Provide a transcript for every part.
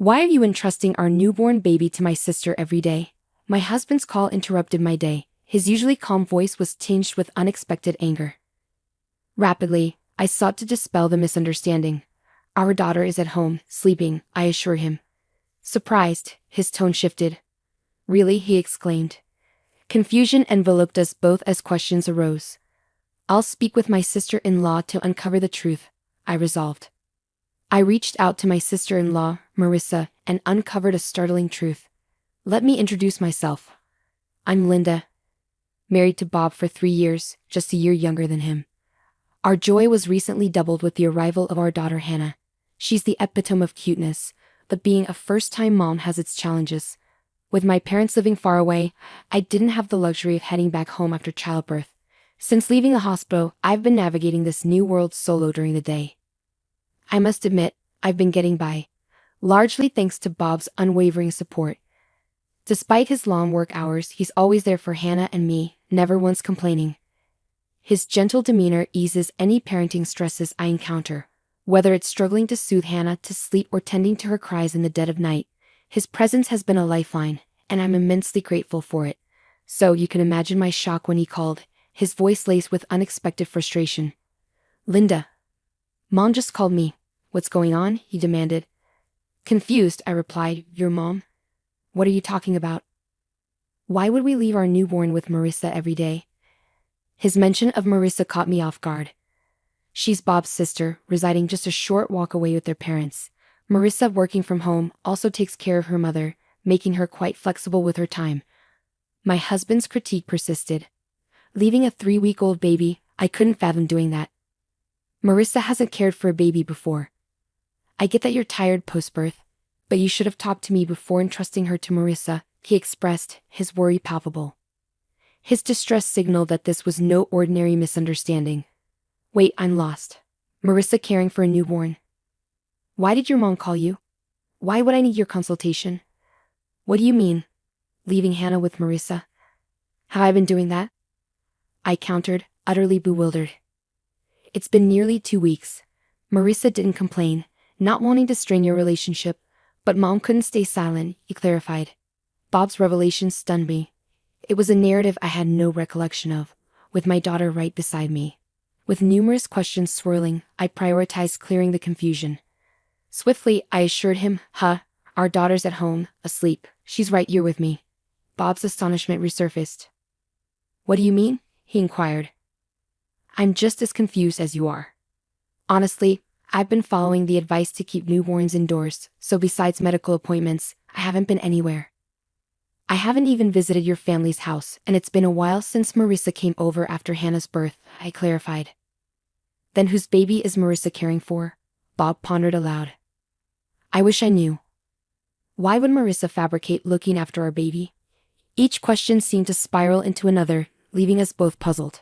Why are you entrusting our newborn baby to my sister every day? My husband's call interrupted my day. His usually calm voice was tinged with unexpected anger. Rapidly, I sought to dispel the misunderstanding. Our daughter is at home, sleeping, I assure him. Surprised, his tone shifted. Really? He exclaimed. Confusion enveloped us both as questions arose. I'll speak with my sister-in-law to uncover the truth, I resolved. I reached out to my sister-in-law, Marissa, and uncovered a startling truth. Let me introduce myself. I'm Linda, married to Bob for 3 years, just a year younger than him. Our joy was recently doubled with the arrival of our daughter Hannah. She's the epitome of cuteness, but being a first-time mom has its challenges. With my parents living far away, I didn't have the luxury of heading back home after childbirth. Since leaving the hospital, I've been navigating this new world solo during the day. I must admit, I've been getting by, largely thanks to Bob's unwavering support. Despite his long work hours, he's always there for Hannah and me, never once complaining. His gentle demeanor eases any parenting stresses I encounter. Whether it's struggling to soothe Hannah to sleep or tending to her cries in the dead of night, his presence has been a lifeline, and I'm immensely grateful for it. So you can imagine my shock when he called, his voice laced with unexpected frustration. Linda. Mom just called me. What's going on? He demanded. Confused, I replied, Your mom? What are you talking about? Why would we leave our newborn with Marissa every day? His mention of Marissa caught me off guard. She's Bob's sister, residing just a short walk away with their parents. Marissa, working from home, also takes care of her mother, making her quite flexible with her time. My husband's critique persisted. Leaving a 3-week-old baby, I couldn't fathom doing that. Marissa hasn't cared for a baby before. I get that you're tired post-birth, but you should have talked to me before entrusting her to Marissa, he expressed, his worry palpable. His distress signaled that this was no ordinary misunderstanding. Wait, I'm lost. Marissa caring for a newborn. Why did your mom call you? Why would I need your consultation? What do you mean? Leaving Hannah with Marissa? Have I been doing that? I countered, utterly bewildered. It's been nearly 2 weeks. Marissa didn't complain, not wanting to strain your relationship, but Mom couldn't stay silent, he clarified. Bob's revelation stunned me. It was a narrative I had no recollection of, with my daughter right beside me. With numerous questions swirling, I prioritized clearing the confusion. Swiftly, I assured him, our daughter's at home, asleep. She's right here with me. Bob's astonishment resurfaced. What do you mean? He inquired. I'm just as confused as you are. Honestly, I've been following the advice to keep newborns indoors, so besides medical appointments, I haven't been anywhere. I haven't even visited your family's house, and it's been a while since Marissa came over after Hannah's birth, I clarified. Then whose baby is Marissa caring for? Bob pondered aloud. I wish I knew. Why would Marissa fabricate looking after our baby? Each question seemed to spiral into another, leaving us both puzzled.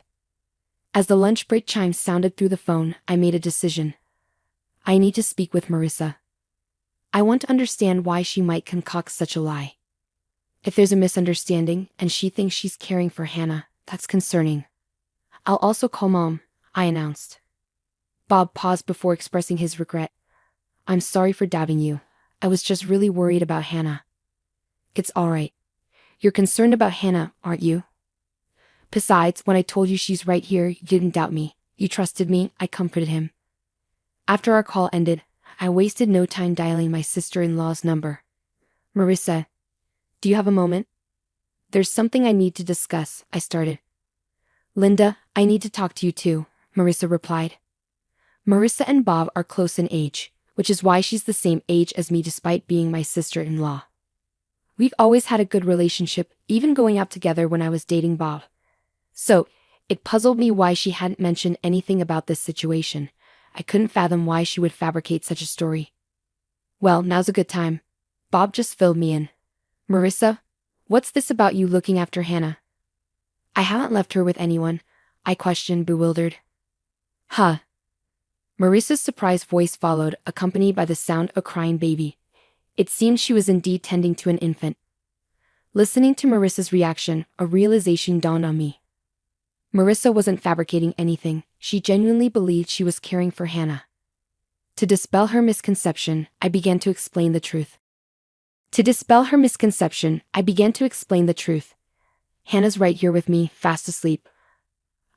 As the lunch break chimes sounded through the phone, I made a decision. I need to speak with Marissa. I want to understand why she might concoct such a lie. If there's a misunderstanding, and she thinks she's caring for Hannah, that's concerning. I'll also call Mom, I announced. Bob paused before expressing his regret. I'm sorry for doubting you. I was just really worried about Hannah. It's alright. You're concerned about Hannah, aren't you? Besides, when I told you she's right here, you didn't doubt me. You trusted me, I comforted him. After our call ended, I wasted no time dialing my sister-in-law's number. Marissa, do you have a moment? There's something I need to discuss, I started. Linda, I need to talk to you too, Marissa replied. Marissa and Bob are close in age, which is why she's the same age as me despite being my sister-in-law. We've always had a good relationship, even going out together when I was dating Bob. So, it puzzled me why she hadn't mentioned anything about this situation. I couldn't fathom why she would fabricate such a story. Well, now's a good time. Bob just filled me in. Marissa, what's this about you looking after Hannah? I haven't left her with anyone, I questioned, bewildered. Marissa's surprised voice followed, accompanied by the sound of a crying baby. It seemed she was indeed tending to an infant. Listening to Marissa's reaction, a realization dawned on me. Marissa wasn't fabricating anything, she genuinely believed she was caring for Hannah. To dispel her misconception, I began to explain the truth. To dispel her misconception, I began to explain the truth. Hannah's right here with me, fast asleep.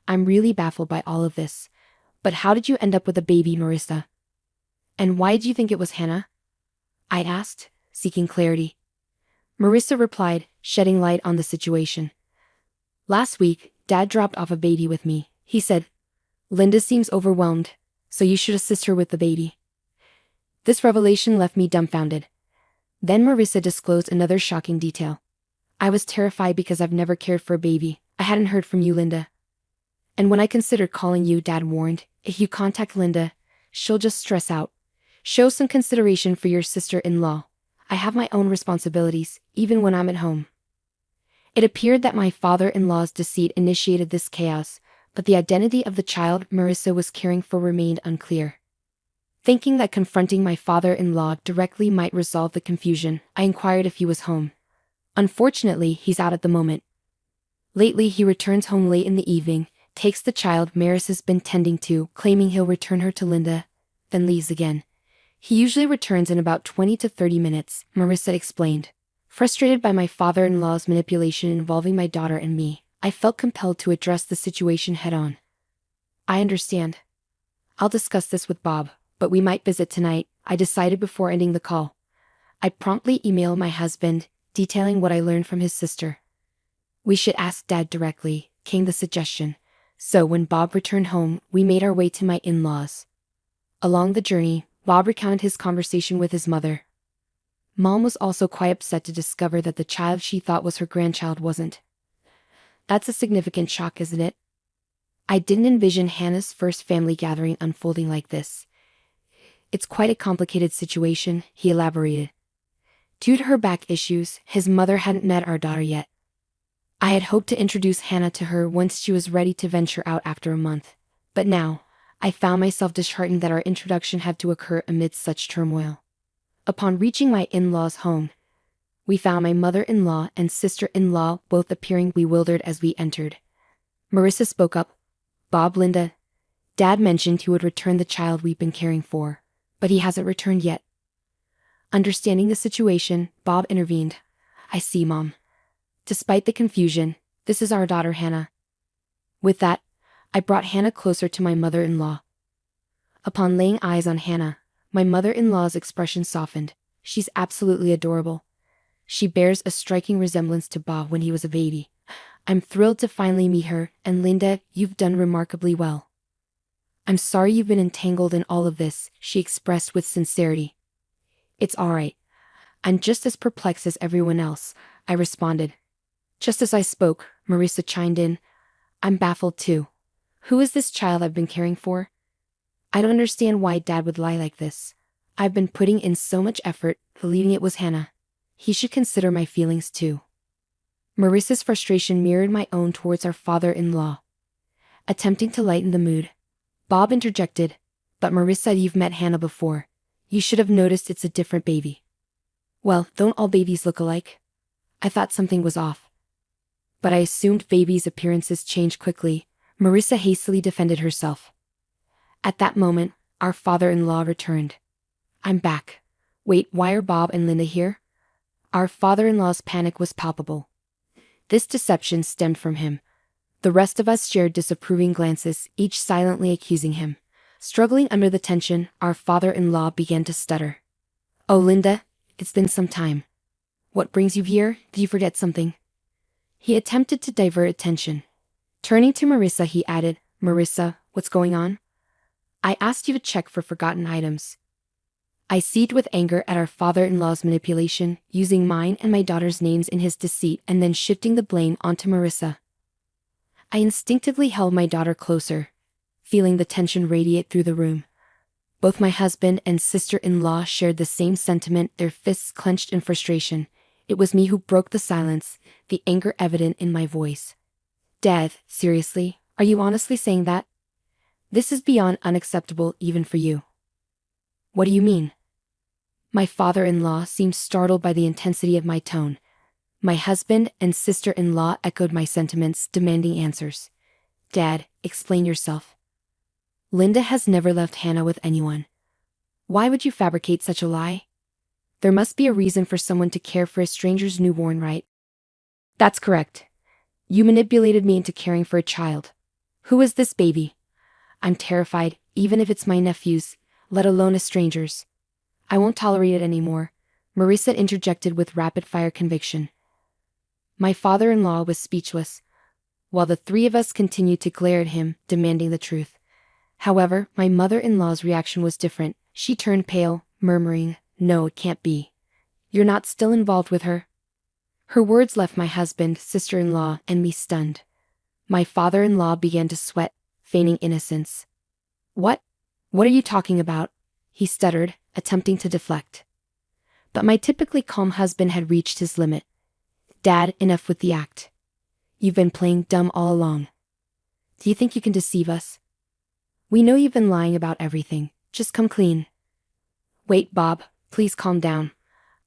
I'm really baffled by all of this. But how did you end up with a baby, Marissa? And why do you think it was Hannah? I asked, seeking clarity. Marissa replied, shedding light on the situation. Last week, Dad dropped off a baby with me. He said, Linda seems overwhelmed, so you should assist her with the baby. This revelation left me dumbfounded. Then Marissa disclosed another shocking detail. I was terrified because I've never cared for a baby. I hadn't heard from you, Linda. And when I considered calling you, Dad warned, if you contact Linda, she'll just stress out. Show some consideration for your sister-in-law. I have my own responsibilities, even when I'm at home. It appeared that my father-in-law's deceit initiated this chaos, but the identity of the child Marissa was caring for remained unclear. Thinking that confronting my father-in-law directly might resolve the confusion, I inquired if he was home. Unfortunately, he's out at the moment. Lately, he returns home late in the evening, takes the child Marissa's been tending to, claiming he'll return her to Linda, then leaves again. He usually returns in about 20 to 30 minutes, Marissa explained. Frustrated by my father-in-law's manipulation involving my daughter and me, I felt compelled to address the situation head-on. I understand. I'll discuss this with Bob, but we might visit tonight, I decided before ending the call. I promptly emailed my husband, detailing what I learned from his sister. We should ask Dad directly, came the suggestion. So when Bob returned home, we made our way to my in-laws. Along the journey, Bob recounted his conversation with his mother. Mom was also quite upset to discover that the child she thought was her grandchild wasn't. That's a significant shock, isn't it? I didn't envision Hannah's first family gathering unfolding like this. It's quite a complicated situation, he elaborated. Due to her back issues, his mother hadn't met our daughter yet. I had hoped to introduce Hannah to her once she was ready to venture out after a month, but now, I found myself disheartened that our introduction had to occur amidst such turmoil. Upon reaching my in-laws' home, we found my mother-in-law and sister-in-law both appearing bewildered as we entered. Marissa spoke up. Bob, Linda, Dad mentioned he would return the child we've been caring for, but he hasn't returned yet. Understanding the situation, Bob intervened. I see, Mom. Despite the confusion, this is our daughter Hannah. With that, I brought Hannah closer to my mother-in-law. Upon laying eyes on Hannah, my mother-in-law's expression softened. She's absolutely adorable. She bears a striking resemblance to Bob when he was a baby. I'm thrilled to finally meet her, and Linda, you've done remarkably well. I'm sorry you've been entangled in all of this, she expressed with sincerity. It's all right. I'm just as perplexed as everyone else, I responded. Just as I spoke, Marissa chimed in. I'm baffled too. Who is this child I've been caring for? I don't understand why Dad would lie like this. I've been putting in so much effort, believing it was Hannah. He should consider my feelings too. Marissa's frustration mirrored my own towards our father-in-law. Attempting to lighten the mood, Bob interjected, but Marissa, you've met Hannah before. You should have noticed it's a different baby. Well, don't all babies look alike? I thought something was off. But I assumed babies' appearances change quickly. Marissa hastily defended herself. At that moment, our father-in-law returned. I'm back. Wait, why are Bob and Linda here? Our father-in-law's panic was palpable. This deception stemmed from him. The rest of us shared disapproving glances, each silently accusing him. Struggling under the tension, our father-in-law began to stutter. Oh, Linda, it's been some time. What brings you here? Did you forget something? He attempted to divert attention. Turning to Marissa, he added, Marissa, what's going on? I asked you to check for forgotten items. I seethed with anger at our father-in-law's manipulation, using mine and my daughter's names in his deceit and then shifting the blame onto Marissa. I instinctively held my daughter closer, feeling the tension radiate through the room. Both my husband and sister-in-law shared the same sentiment, their fists clenched in frustration. It was me who broke the silence, the anger evident in my voice. Dad, seriously, are you honestly saying that? This is beyond unacceptable even for you. What do you mean? My father-in-law seemed startled by the intensity of my tone. My husband and sister-in-law echoed my sentiments, demanding answers. Dad, explain yourself. Linda has never left Hannah with anyone. Why would you fabricate such a lie? There must be a reason for someone to care for a stranger's newborn, right? That's correct. You manipulated me into caring for a child. Who is this baby? I'm terrified, even if it's my nephew's, let alone a stranger's. I won't tolerate it anymore, Marissa interjected with rapid-fire conviction. My father-in-law was speechless, while the three of us continued to glare at him, demanding the truth. However, my mother-in-law's reaction was different. She turned pale, murmuring, "No, it can't be. You're not still involved with her?" Her words left my husband, sister-in-law, and me stunned. My father-in-law began to sweat, feigning innocence. What? What are you talking about?" he stuttered, attempting to deflect. But my typically calm husband had reached his limit. "Dad, enough with the act. You've been playing dumb all along. Do you think you can deceive us? We know you've been lying about everything. Just come clean." "Wait, Bob, please calm down."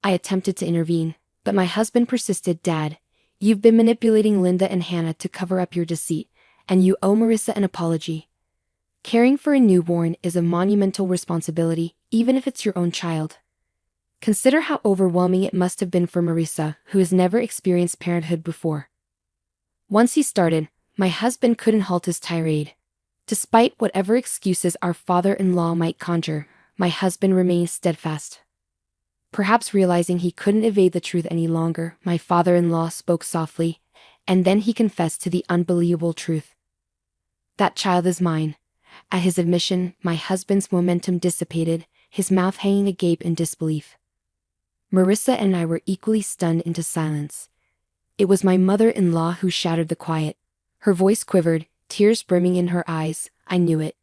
I attempted to intervene, but my husband persisted. "Dad, you've been manipulating Linda and Hannah to cover up your deceit, and you owe Marissa an apology. Caring for a newborn is a monumental responsibility, even if it's your own child. Consider how overwhelming it must have been for Marissa, who has never experienced parenthood before." Once he started, my husband couldn't halt his tirade. Despite whatever excuses our father-in-law might conjure, my husband remained steadfast. Perhaps realizing he couldn't evade the truth any longer, my father-in-law spoke softly, and then he confessed to the unbelievable truth. "That child is mine." At his admission, my husband's momentum dissipated, his mouth hanging agape in disbelief. Marissa and I were equally stunned into silence. It was my mother-in-law who shattered the quiet. Her voice quivered, tears brimming in her eyes. "I knew it.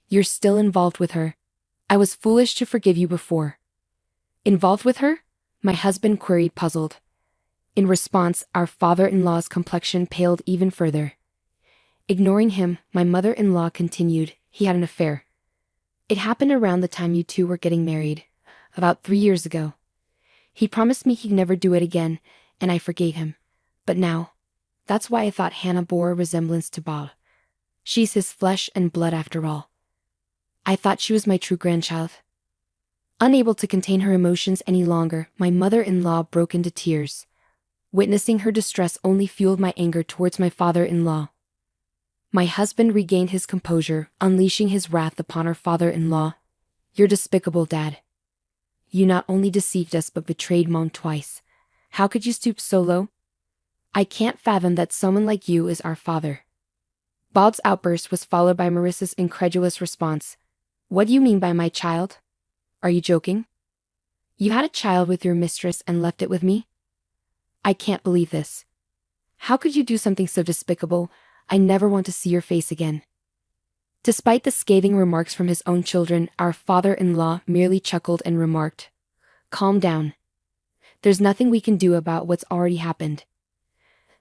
You're still involved with her. I was foolish to forgive you before." "Involved with her?" my husband queried, puzzled. In response, our father-in-law's complexion paled even further. Ignoring him, my mother-in-law continued, "He had an affair. It happened around the time you two were getting married, about 3 years ago. He promised me he'd never do it again, and I forgave him. But now, that's why I thought Hannah bore a resemblance to Bob. She's his flesh and blood after all. I thought she was my true grandchild." Unable to contain her emotions any longer, my mother-in-law broke into tears. Witnessing her distress only fueled my anger towards my father-in-law. My husband regained his composure, unleashing his wrath upon our father-in-law. "You're despicable, Dad. You not only deceived us but betrayed Mom twice. How could you stoop so low? I can't fathom that someone like you is our father." Bob's outburst was followed by Marissa's incredulous response. "What do you mean by my child? Are you joking? You had a child with your mistress and left it with me? I can't believe this. How could you do something so despicable? I never want to see your face again." Despite the scathing remarks from his own children, our father-in-law merely chuckled and remarked, "Calm down. There's nothing we can do about what's already happened.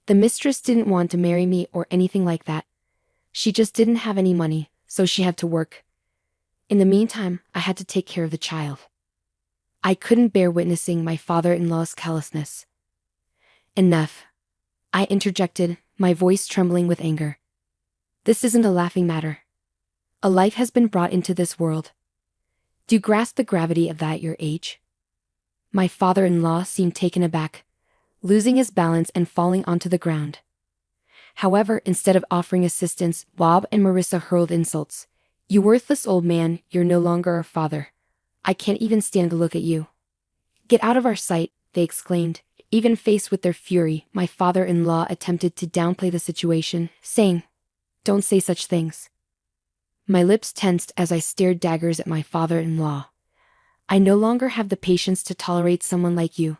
The mistress didn't want to marry me or anything like that. She just didn't have any money, so she had to work. In the meantime, I had to take care of the child." I couldn't bear witnessing my father-in-law's callousness. "Enough," I interjected, my voice trembling with anger. "This isn't a laughing matter. A life has been brought into this world. Do you grasp the gravity of that at your age?" My father-in-law seemed taken aback, losing his balance and falling onto the ground. However, instead of offering assistance, Bob and Marissa hurled insults. "You worthless old man, you're no longer our father. I can't even stand to look at you." "Get out of our sight," they exclaimed. Even faced with their fury, my father-in-law attempted to downplay the situation, saying, "Don't say such things." My lips tensed as I stared daggers at my father-in-law. "I no longer have the patience to tolerate someone like you.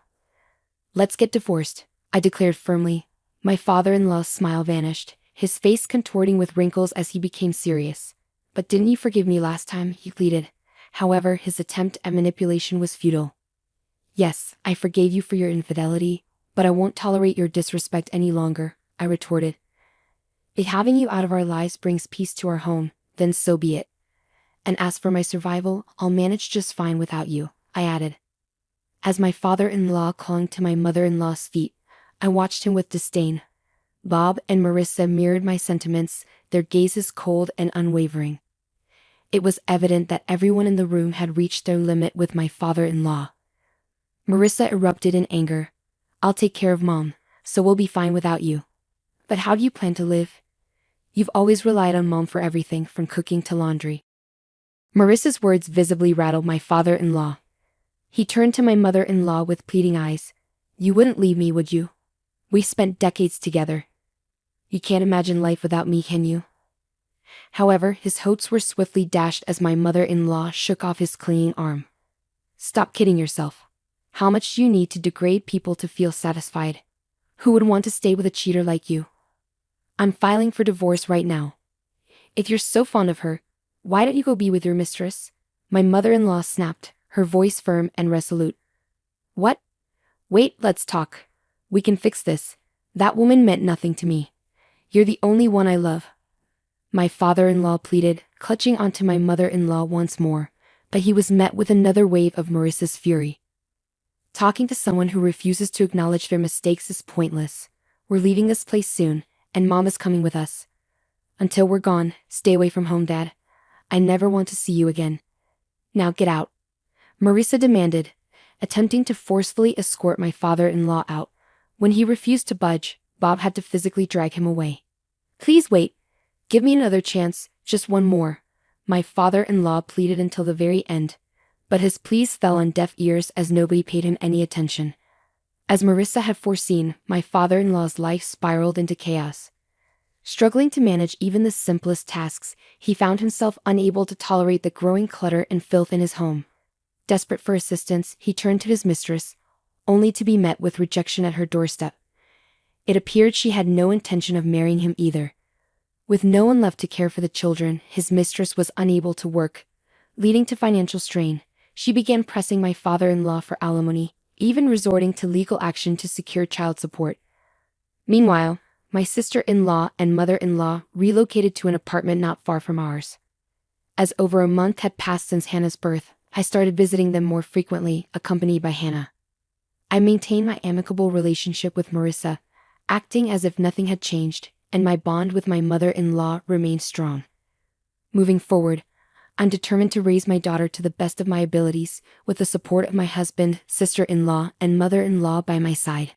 Let's get divorced," I declared firmly. My father-in-law's smile vanished, his face contorting with wrinkles as he became serious. "But didn't you forgive me last time?" he pleaded. However, his attempt at manipulation was futile. "Yes, I forgave you for your infidelity, but I won't tolerate your disrespect any longer," I retorted. "If having you out of our lives brings peace to our home, then so be it. And as for my survival, I'll manage just fine without you," I added. As my father-in-law clung to my mother-in-law's feet, I watched him with disdain. Bob and Marissa mirrored my sentiments, their gazes cold and unwavering. It was evident that everyone in the room had reached their limit with my father-in-law. Marissa erupted in anger. I'll take care of Mom, so we'll be fine without you. But how do you plan to live? You've always relied on Mom for everything from cooking to laundry. Marissa's words visibly rattled my father-in-law. He turned to my mother-in-law with pleading eyes. You wouldn't leave me, would you? We spent decades together. You can't imagine life without me, can you? However, his hopes were swiftly dashed as my mother-in-law shook off his clinging arm. Stop kidding yourself. How much do you need to degrade people to feel satisfied? Who would want to stay with a cheater like you? I'm filing for divorce right now. If you're so fond of her, why don't you go be with your mistress? My mother-in-law snapped, her voice firm and resolute. What? Wait, let's talk. We can fix this. That woman meant nothing to me. You're the only one I love. My father-in-law pleaded, clutching onto my mother-in-law once more, but he was met with another wave of Marissa's fury. Talking to someone who refuses to acknowledge their mistakes is pointless. We're leaving this place soon, and Mom is coming with us. Until we're gone, stay away from home, Dad. I never want to see you again. Now get out. Marissa demanded, attempting to forcefully escort my father-in-law out. When he refused to budge, Bob had to physically drag him away. Please wait. Give me another chance, just one more. My father-in-law pleaded until the very end, but his pleas fell on deaf ears as nobody paid him any attention. As Marissa had foreseen, my father-in-law's life spiraled into chaos. Struggling to manage even the simplest tasks, he found himself unable to tolerate the growing clutter and filth in his home. Desperate for assistance, he turned to his mistress, only to be met with rejection at her doorstep. It appeared she had no intention of marrying him either. With no one left to care for the children, his mistress was unable to work, leading to financial strain. She began pressing my father-in-law for alimony, even resorting to legal action to secure child support. Meanwhile, my sister-in-law and mother-in-law relocated to an apartment not far from ours. As over a month had passed since Hannah's birth, I started visiting them more frequently, accompanied by Hannah. I maintained my amicable relationship with Marissa, acting as if nothing had changed, and my bond with my mother-in-law remained strong. Moving forward, I'm determined to raise my daughter to the best of my abilities, with the support of my husband, sister-in-law, and mother-in-law by my side.